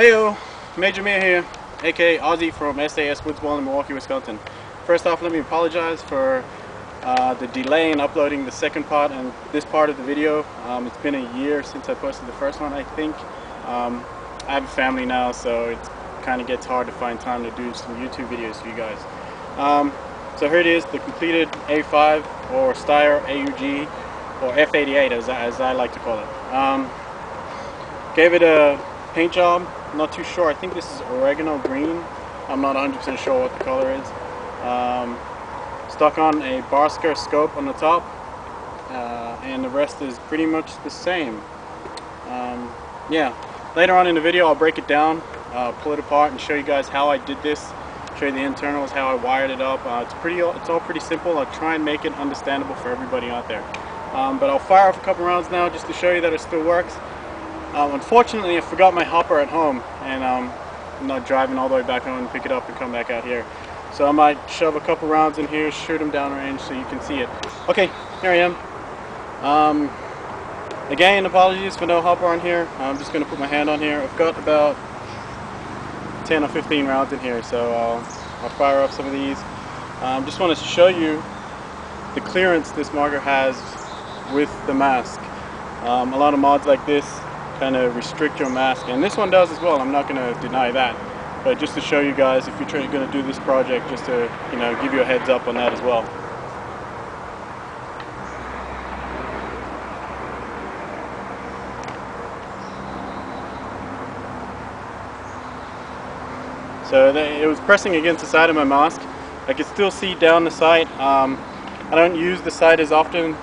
Heyo, Major Mayor here, aka Ozzy from SAS Woodsball in Milwaukee, Wisconsin. First off, let me apologize for the delay in uploading the second part and this part of the video. It's been a year since I posted the first one, I think. I have a family now, so it kind of gets hard to find time to do some YouTube videos for you guys. So here it is, the completed A5 or Steyr AUG or F88 as I like to call it. Gave it a paint job. I'm not too sure. I think this is oregano green. I'm not 100% sure what the color is. Stuck on a bar skirt scope on the top, and the rest is pretty much the same. Yeah, later on in the video I'll break it down, pull it apart and show you guys how I did this, show you the internals, how I wired it up. It's all pretty simple. I'll try and make it understandable for everybody out there. But I'll fire off a couple rounds now just to show you that it still works. Unfortunately, I forgot my hopper at home, and I'm not driving all the way back home and pick it up and come back out here. So I might shove a couple rounds in here, shoot them downrange so you can see it. Okay, here I am. Again, apologies for no hopper on here. I'm just going to put my hand on here. I've got about 10 or 15 rounds in here, so I'll fire up some of these. Just wanted to show you the clearance this marker has with the mask. A lot of mods like this kind of restrict your mask, and this one does as well. I'm not going to deny that, but just to show you guys, if you're going to do this project, just to give you a heads up on that as well. So it was pressing against the side of my mask. I could still see down the sight. I don't use the sight as often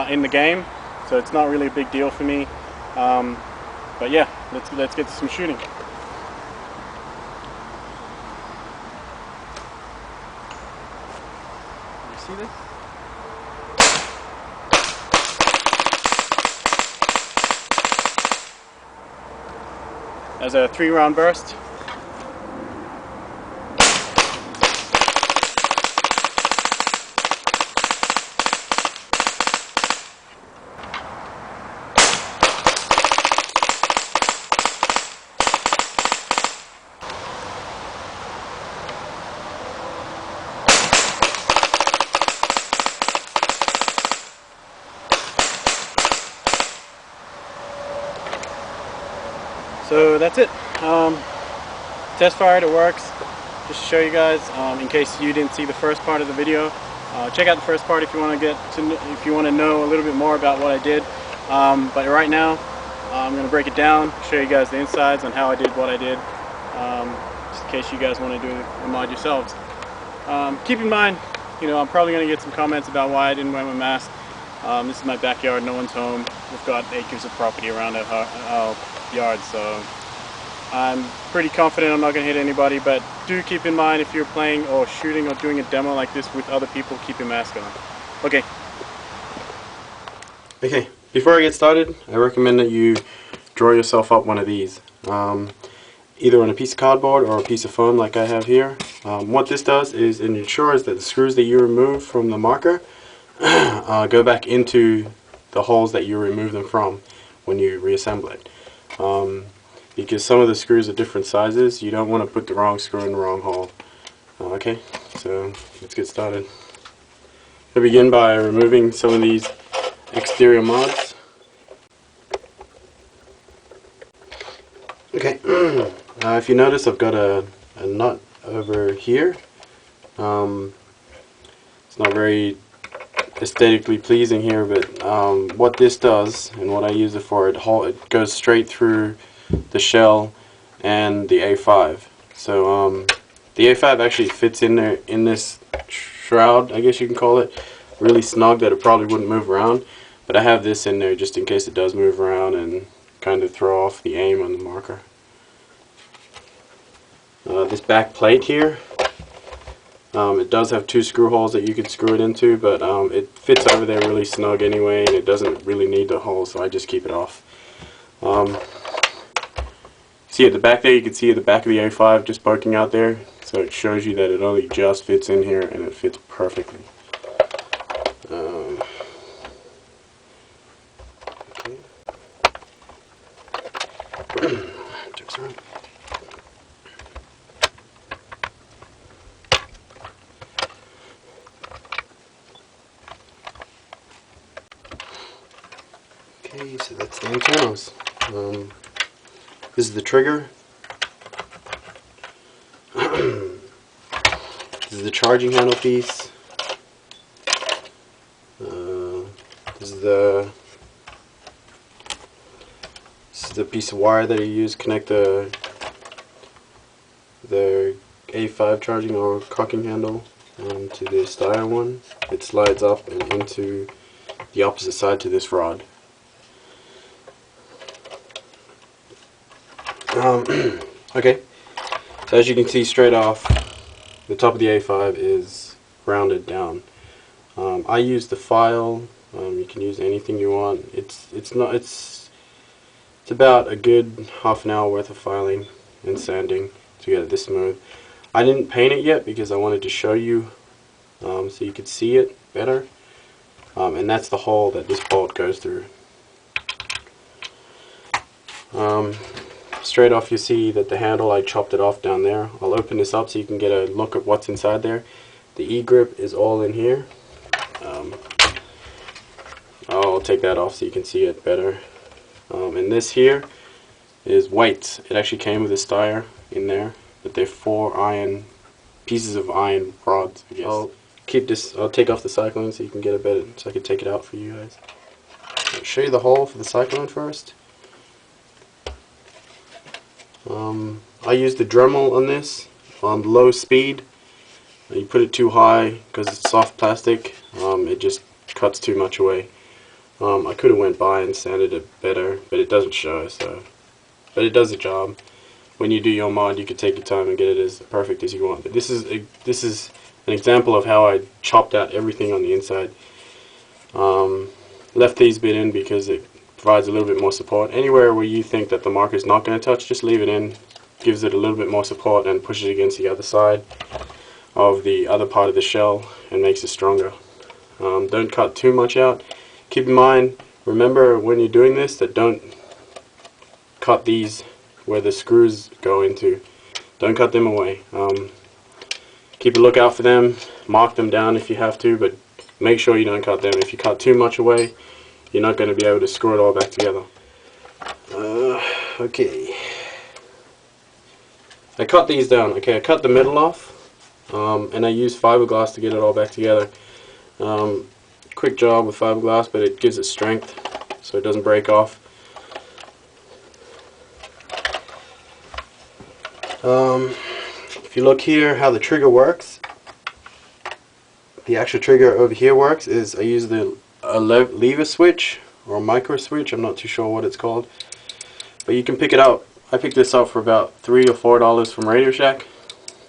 in the game, so it's not really a big deal for me. But yeah, let's get to some shooting. You see this? As a 3-round burst. So that's it. Test fired, it works. Just to show you guys, in case you didn't see the first part of the video, check out the first part if you want to know a little bit more about what I did. But right now, I'm going to break it down, show you guys the insides on how I did what I did, just in case you guys want to do the mod yourselves. Keep in mind, I'm probably going to get some comments about why I didn't wear my mask. This is my backyard, no one's home. We've got acres of property around our yard, so I'm pretty confident I'm not going to hit anybody, but do keep in mind if you're playing or shooting or doing a demo like this with other people, keep your mask on. Okay, before I get started, I recommend that you draw yourself up one of these, either on a piece of cardboard or a piece of foam like I have here. What this does is it ensures that the screws that you remove from the marker go back into the holes that you remove them from when you reassemble it. Because some of the screws are different sizes, you don't want to put the wrong screw in the wrong hole. Okay, so let's get started. I'll begin by removing some of these exterior mods. Okay, if you notice, I've got a nut over here. It's not very aesthetically pleasing here, but what this does and what I use it for, it goes straight through the shell and the A5. So the A5 actually fits in there in this shroud, I guess you can call it, really snug that it probably wouldn't move around, but I have this in there just in case it does move around and kind of throw off the aim on the marker. This back plate here, it does have 2 screw holes that you could screw it into, but it fits over there really snug anyway, and it doesn't really need the hole, so I just keep it off. See at the back there, you can see at the back of the A5 just poking out there, so it shows you that it only just fits in here, and it fits perfectly. Okay. Okay, so that's the antennas. This is the trigger. This is the charging handle piece. This is the piece of wire that you use to connect the A5 charging or cocking handle to the Steyr one. It slides up and into the opposite side to this rod. Okay, so as you can see straight off, the top of the A5 is rounded down. I use the file. You can use anything you want. It's about a good half an hour worth of filing and sanding to get it this smooth. I didn't paint it yet because I wanted to show you so you could see it better. And that's the hole that this bolt goes through. Straight off you see that the handle, I chopped it off down there. I'll open this up so you can get a look at what's inside there. The E-grip is all in here. I'll take that off so you can see it better. And this here is weights. It actually came with a Steyr in there, but they're 4 iron pieces of iron rods, I guess. I'll take off the cyclone so you can get a better, so I can take it out for you guys. I'll show you the hole for the cyclone first. I use the Dremel on this on low speed. You put it too high because it's soft plastic, it just cuts too much away. I could have went by and sanded it better, but it doesn't show, so. But it does the job. When you do your mod, you can take your time and get it as perfect as you want. But this is an example of how I chopped out everything on the inside. Left these bit in because it provides a little bit more support. Anywhere where you think that the marker is not going to touch, just leave it in. Gives it a little bit more support and pushes it against the other side of the other part of the shell and makes it stronger. Don't cut too much out. Keep in mind, remember when you're doing this, that don't cut these where the screws go into. Don't cut them away. Keep a lookout for them. Mark them down if you have to, but make sure you don't cut them. If you cut too much away, you're not going to be able to screw it all back together. Okay. I cut these down. Okay, I cut the middle off, and I used fiberglass to get it all back together. Quick job with fiberglass, but it gives it strength so it doesn't break off. If you look here how the trigger works, the actual trigger over here works is I use the lever switch or a micro switch. I'm not too sure what it's called, but you can pick it up. I picked this up for about $3 or $4 from Radio Shack.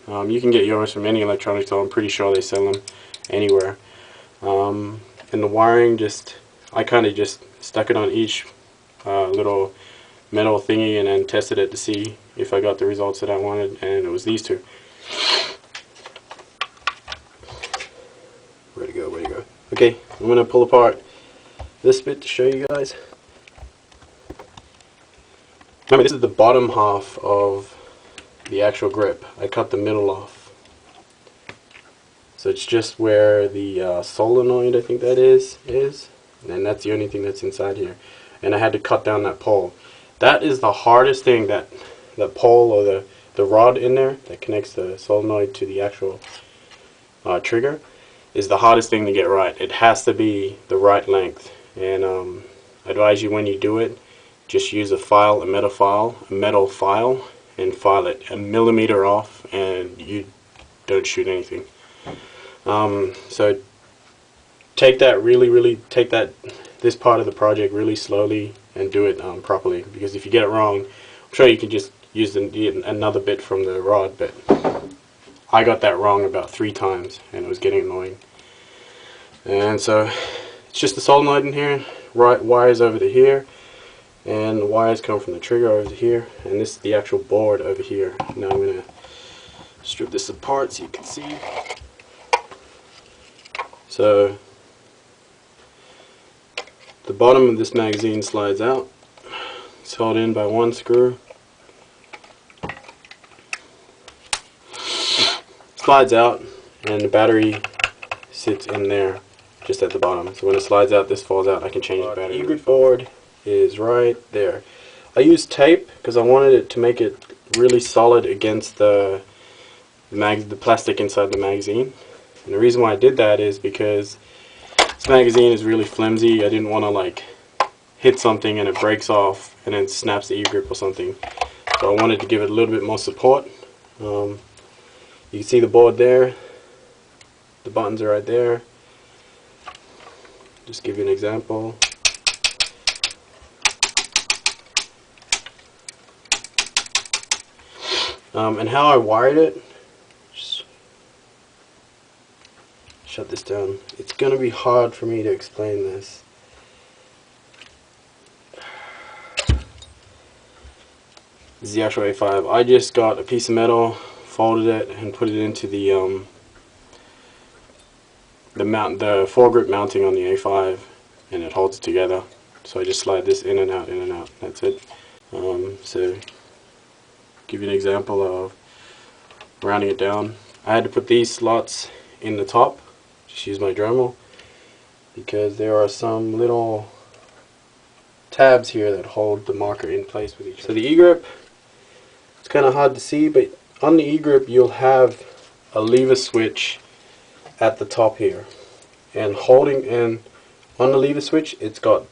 You can get yours from any electronics store. I'm pretty sure they sell them anywhere. And the wiring, I kind of just stuck it on each little metal thingy and then tested it to see if I got the results that I wanted, and it was these two. Where'd it go? Where'd it go? Okay, I'm going to pull apart this bit to show you guys. Remember, this is the bottom half of the actual grip. I cut the middle off. So it's just where the solenoid, I think that is, and that's the only thing that's inside here. And I had to cut down that pole. That is the hardest thing, that pole or the rod in there that connects the solenoid to the actual trigger is the hardest thing to get right. It has to be the right length. And I advise you when you do it, just use a metal file, and file it a millimeter off, and you don't shoot anything. So take this part of the project really slowly and do it properly, because if you get it wrong, I'm sure you can just use another bit from the rod, but I got that wrong about 3 times and it was getting annoying. And so it's just the solenoid in here, wires over to here, and the wires come from the trigger over to here, and this is the actual board over here. Now I'm going to strip this apart so you can see. So the bottom of this magazine slides out. It's held in by one screw. Slides out, and the battery sits in there just at the bottom. So when it slides out, this falls out. I can change the battery. E-grip board is right there. I used tape because I wanted it to make it really solid against the plastic inside the magazine. And the reason why I did that is because this magazine is really flimsy. I didn't want to like hit something and it breaks off and then snaps the e-grip or something. So I wanted to give it a little bit more support. You can see the board there. The buttons are right there. Just give you an example. And how I wired it, just shut this down. It's going to be hard for me to explain this. This is the actual A5. I just got a piece of metal, folded it, and put it into the foregrip mounting on the A5, and it holds it together. So I just slide this in and out, in and out. That's it. So give you an example of rounding it down. I had to put these slots in the top. Just use my Dremel because there are some little tabs here that hold the marker in place with each other. So the e-grip, it's kind of hard to see, but on the e-grip you'll have a lever switch at the top here, and holding in on the lever switch it's got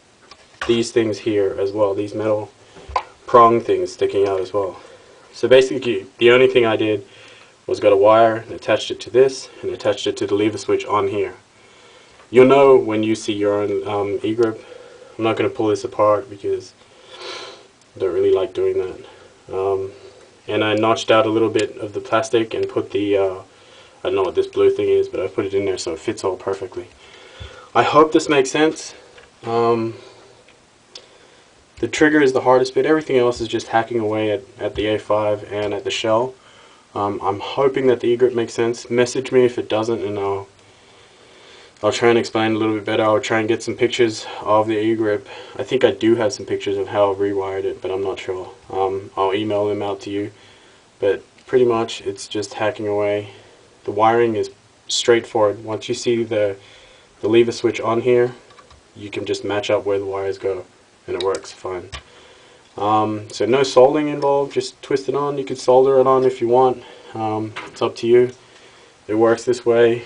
these things here as well, these metal prong things sticking out as well. So basically the only thing I did was got a wire and attached it to this and attached it to the lever switch on here. You'll know when you see your own e-grip. I'm not going to pull this apart because I don't really like doing that. And I notched out a little bit of the plastic and put the I don't know what this blue thing is, but I put it in there so it fits all perfectly. I hope this makes sense. The trigger is the hardest bit. Everything else is just hacking away at the A5 and at the shell. I'm hoping that the e-grip makes sense. Message me if it doesn't, and I'll try and explain a little bit better. I'll try and get some pictures of the e-grip. I think I do have some pictures of how I've rewired it, but I'm not sure. I'll email them out to you. But pretty much it's just hacking away. The wiring is straightforward. Once you see the lever switch on here, you can just match up where the wires go, and it works fine. So no soldering involved, just twist it on. You can solder it on if you want. It's up to you. It works this way.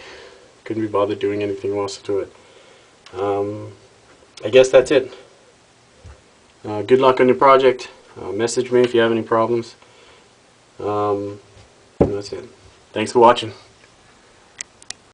Couldn't be bothered doing anything else to it. I guess that's it. Good luck on your project. Message me if you have any problems. That's it. Thanks for watching.